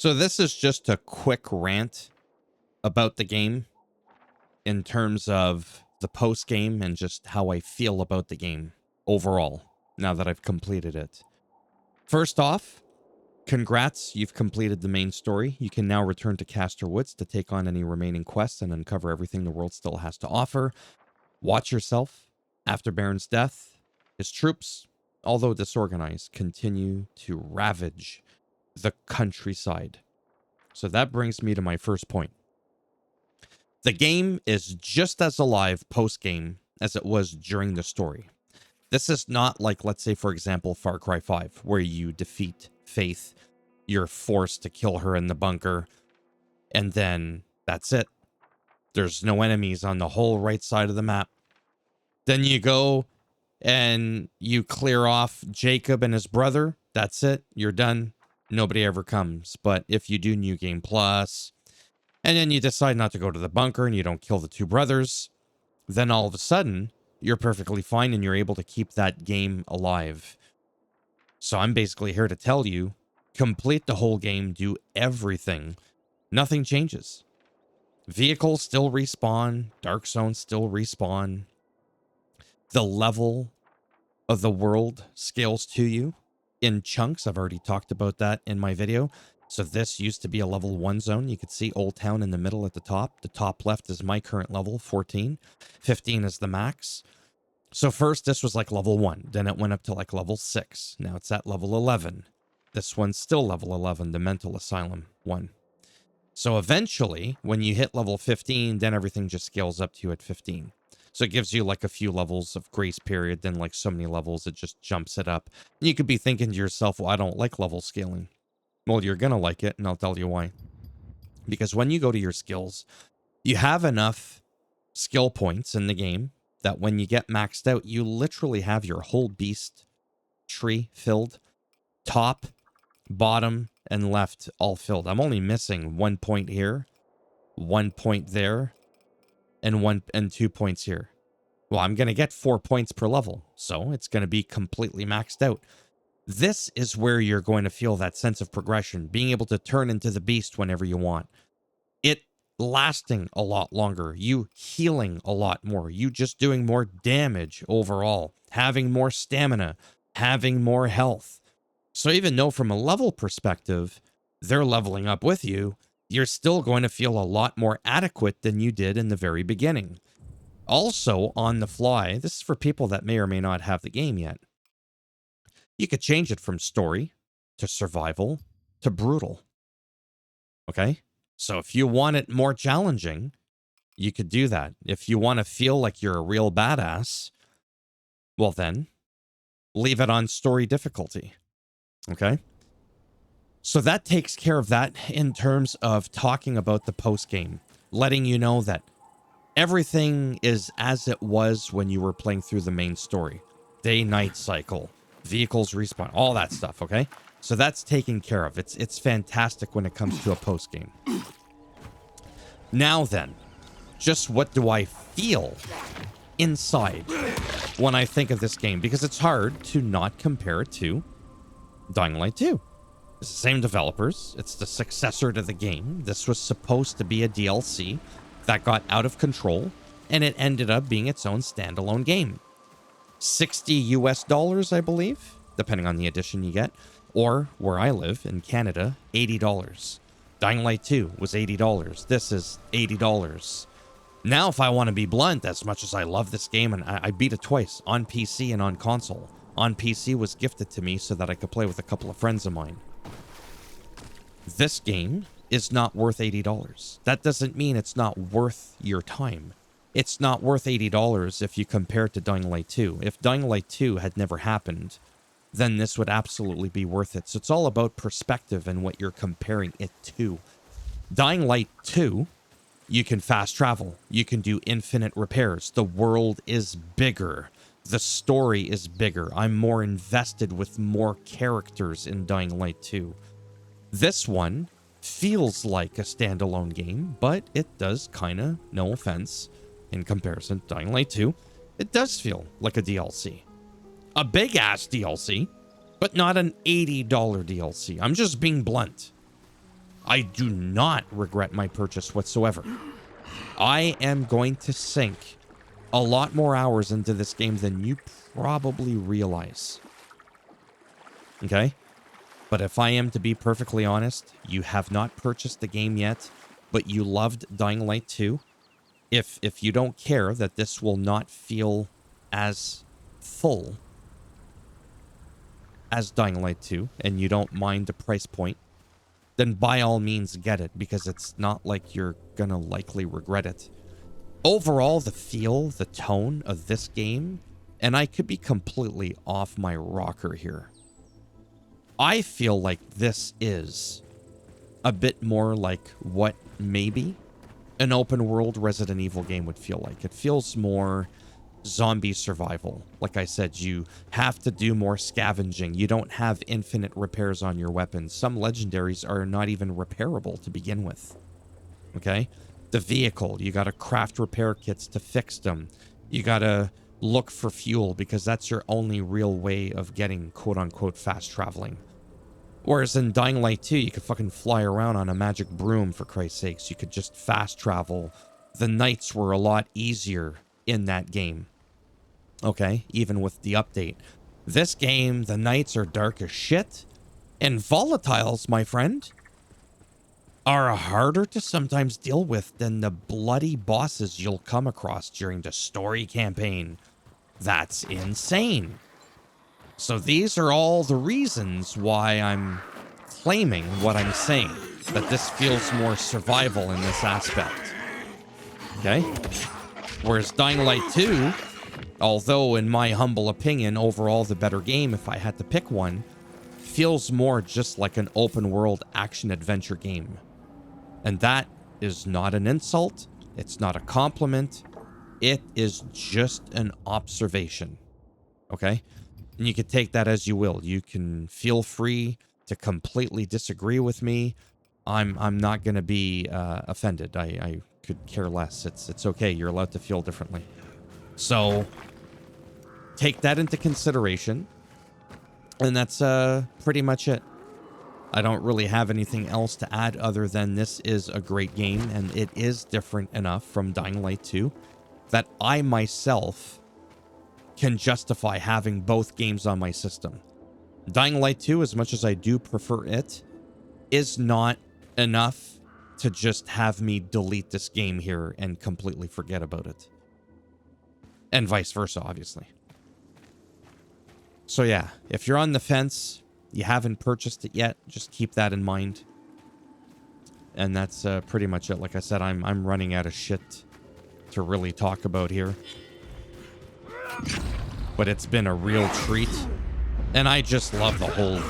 So this is just a quick rant about the game in terms of the post game and just how I feel about the game overall now that I've completed it. First off, congrats, you've completed the main story. You can now return to Castor Woods to take on any remaining quests and uncover everything the world still has to offer. Watch yourself. After Baron's death, his troops, although disorganized, continue to ravage the countryside. So that brings me to my first point. The game is just as alive post-game as it was during the story. This is not like, let's say, for example, Far Cry 5, where you defeat Faith, you're forced to kill her in the bunker, and then that's it. There's no enemies on the whole right side of the map. Then you go and you clear off Jacob and his brother. That's it. You're done. Nobody ever comes. But if you do New Game Plus, and then you decide not to go to the bunker and you don't kill the two brothers, then all of a sudden, you're perfectly fine and you're able to keep that game alive. So I'm basically here to tell you, complete the whole game, do everything. Nothing changes. Vehicles still respawn. Dark zones still respawn. The level of the world scales to you in chunks. I've already talked about that in my video. So this used to be a level 1 zone. You could see Old Town in the middle at the top. The top left is my current level, 14. 15 is the max. So first, this was like level 1. Then it went up to like level 6. Now it's at level 11. This one's still level 11, the Mental Asylum one. So eventually, when you hit level 15, then everything just scales up to you at 15. So it gives you like a few levels of grace period, then like so many levels, it just jumps it up. And you could be thinking to yourself, well, I don't like level scaling. Well, you're going to like it, and I'll tell you why. Because when you go to your skills, you have enough skill points in the game that when you get maxed out, you literally have your whole beast tree filled. Top, bottom, and left all filled. I'm only missing 1 point here, 1 point there, and 2 points here. Well, I'm going to get 4 points per level, so it's going to be completely maxed out. This is where you're going to feel that sense of progression, being able to turn into the beast whenever you want. It lasting a lot longer, you healing a lot more, you just doing more damage overall, having more stamina, having more health. So even though from a level perspective, they're leveling up with you, you're still going to feel a lot more adequate than you did in the very beginning. Also, on the fly, this is for people that may or may not have the game yet. You could change it from story to survival to brutal. Okay? So if you want it more challenging, you could do that. If you want to feel like you're a real badass, well then, leave it on story difficulty. Okay? So that takes care of that in terms of talking about the post-game. Letting you know that everything is as it was when you were playing through the main story. Day-night cycle. Vehicles respawn, all that stuff, okay? So that's taken care of. It's fantastic when it comes to a post-game. Now then, just what do I feel inside when I think of this game? Because it's hard to not compare it to Dying Light 2. It's the same developers. It's the successor to the game. This was supposed to be a DLC that got out of control, and it ended up being its own standalone game. $60 US, I believe, depending on the edition you get, or where I live in Canada, $80. Dying Light 2 was $80. This is $80. Now, if I want to be blunt, as much as I love this game, and I beat it twice, on PC and on console. On PC was gifted to me so that I could play with a couple of friends of mine. This game is not worth $80. That doesn't mean it's not worth your time. It's not worth $80 if you compare it to Dying Light 2. If Dying Light 2 had never happened, then this would absolutely be worth it. So it's all about perspective and what you're comparing it to. Dying Light 2, you can fast travel. You can do infinite repairs. The world is bigger. The story is bigger. I'm more invested with more characters in Dying Light 2. This one feels like a standalone game, but it does kind of, no offense, in comparison to Dying Light 2, it does feel like a DLC. A big-ass DLC, but not an $80 DLC. I'm just being blunt. I do not regret my purchase whatsoever. I am going to sink a lot more hours into this game than you probably realize. Okay? But if I am to be perfectly honest, you have not purchased the game yet, but you loved Dying Light 2. If you don't care that this will not feel as full as Dying Light 2, and you don't mind the price point, then by all means get it, because it's not like you're gonna likely regret it. Overall, the feel, the tone of this game, and I could be completely off my rocker here, I feel like this is a bit more like what maybe an open world Resident Evil game would feel like. It feels more zombie survival. Like I said, you have to do more scavenging. You don't have infinite repairs on your weapons. Some legendaries are not even repairable to begin with. Okay? The vehicle, you gotta craft repair kits to fix them. You gotta look for fuel because that's your only real way of getting quote-unquote fast traveling. Whereas in Dying Light 2, you could fucking fly around on a magic broom, for Christ's sakes. You could just fast travel. The nights were a lot easier in that game. Okay? Even with the update. This game, the nights are dark as shit. And volatiles, my friend, are harder to sometimes deal with than the bloody bosses you'll come across during the story campaign. That's insane. So these are all the reasons why I'm claiming what I'm saying, that this feels more survival in this aspect. Okay? Whereas Dying Light 2, although in my humble opinion, overall the better game if I had to pick one, feels more just like an open world action-adventure game. And that is not an insult. It's not a compliment. It is just an observation. Okay? And you can take that as you will. You can feel free to completely disagree with me. I'm not going to be offended. I could care less. It's okay. You're allowed to feel differently. So take that into consideration. And that's pretty much it. I don't really have anything else to add other than this is a great game, and it is different enough from Dying Light 2 that I myself can justify having both games on my system. Dying Light 2, as much as I do prefer it, is not enough to just have me delete this game here and completely forget about it. And vice versa, obviously. So yeah, if you're on the fence, you haven't purchased it yet, just keep that in mind. And that's pretty much it. Like I said, I'm running out of shit to really talk about here. But it's been a real treat. And I just love the whole,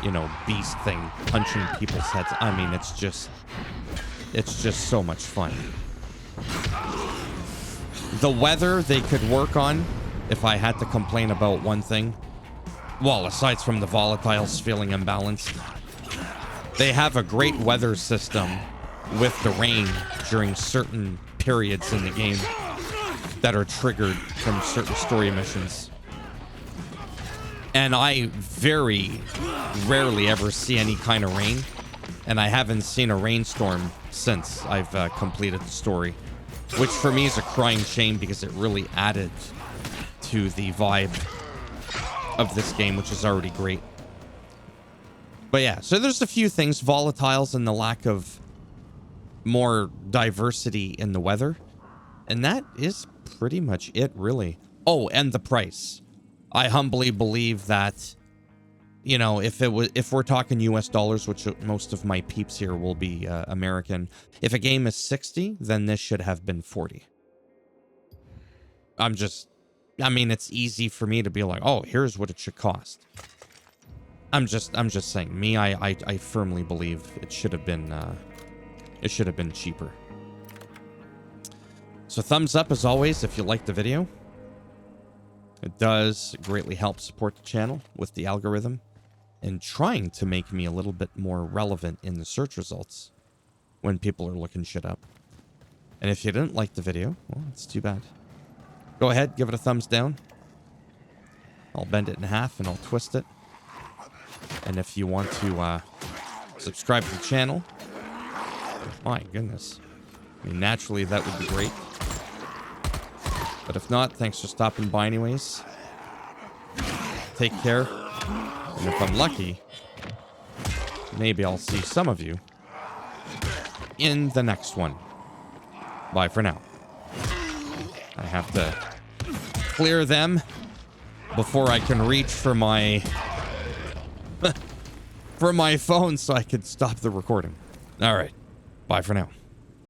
you know, beast thing, punching people's heads. I mean, it's just so much fun. The weather they could work on, if I had to complain about one thing, well, aside from the volatiles feeling imbalanced, they have a great weather system with the rain during certain periods in the game that are triggered from certain story missions. And I very rarely ever see any kind of rain, and I haven't seen a rainstorm since I've completed the story, which for me is a crying shame because it really added to the vibe of this game, which is already great. But yeah, so there's a few things, volatiles and the lack of more diversity in the weather, and that is pretty much it, really. Oh, and the price. I humbly believe that, you know, if we're talking US dollars, which most of my peeps here will be American, if a game is 60, then this should have been 40. I mean, it's easy for me to be like, oh, here's what it should cost. I'm just saying, me, I firmly believe it should have been cheaper. So thumbs up as always if you liked the video. It does greatly help support the channel with the algorithm and trying to make me a little bit more relevant in the search results when people are looking shit up. And if you didn't like the video, well, it's too bad. Go ahead, give it a thumbs down. I'll bend it in half and I'll twist it. And if you want to subscribe to the channel. My goodness. I mean, naturally, that would be great. But if not, thanks for stopping by anyways. Take care. And if I'm lucky, maybe I'll see some of you in the next one. Bye for now. I have to clear them before I can reach for my for my phone so I can stop the recording. All right. Bye for now.